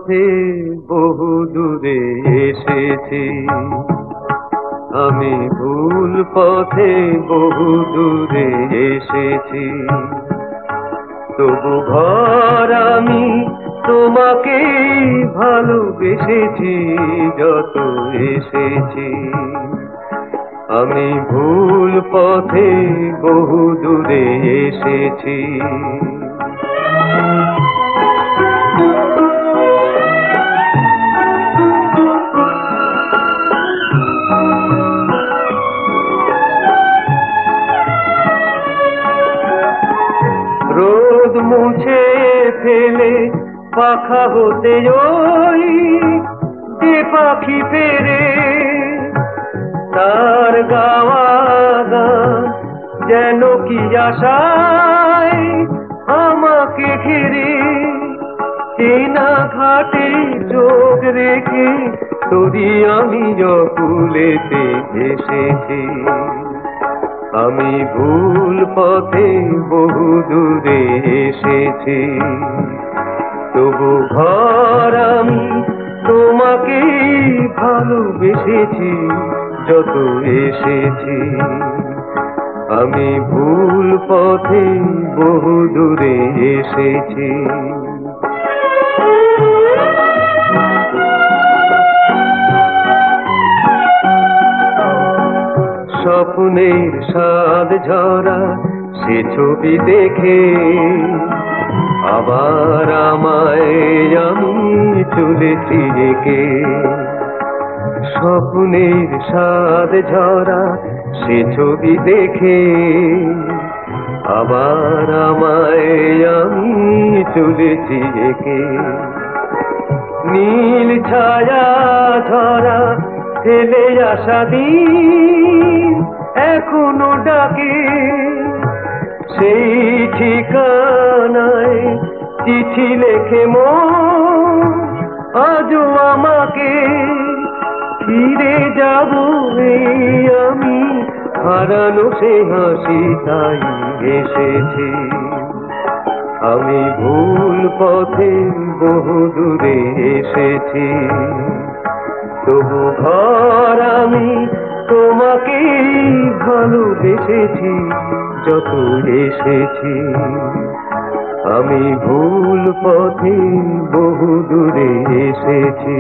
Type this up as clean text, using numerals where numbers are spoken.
পথে বহু দূরে এসেছি, আমি ভুল পথে বহু দূরে এসেছি। তবু ঘর আমি তোমাকে ভালোবেসেছি যত এসেছি। আমি ভুল পথে বহু দূরে এসেছি। রোদ মুছে ফেলে পাখা হতে ওই যে পাখি ফেরে, তার গাওয়া গান যেন কি আশায় আমাকে ঘিরে। চেনা ঘাটে চোখ রেখে তোরি আমি জকুলেতে এসেছি। আমি ভুল পথে বহু দূরে এসেছি। তবু ঘর আমি তোমাকে ভালোবেসেছি যত এসেছি। আমি ভুল পথে বহু দূরে এসেছি। স্বপ্নের স্বাদ ঝরা সে ছবি দেখে আবার আমায় আমি চলেছি রেখে। স্বপ্নের স্বাদ ঝরা সে ছবি দেখে আবার আমায় আমি চলেছি রেখে। নীল ছায়া ঝরা ফেলে আসা দিন এখনো ডাকে, সেই ঠিকানায় চিঠি লেখে মন আজও আমাকে। ফিরে যাব এই আমি হারানো সে হাসি তাই এসেছি। আমি ভুল পথে বহু দূরে এসেছি। তবু ঘর আমি তোমাকে ভালোবেসেছি যত এসেছি। আমি ভুল পথে বহু দূরে এসেছি।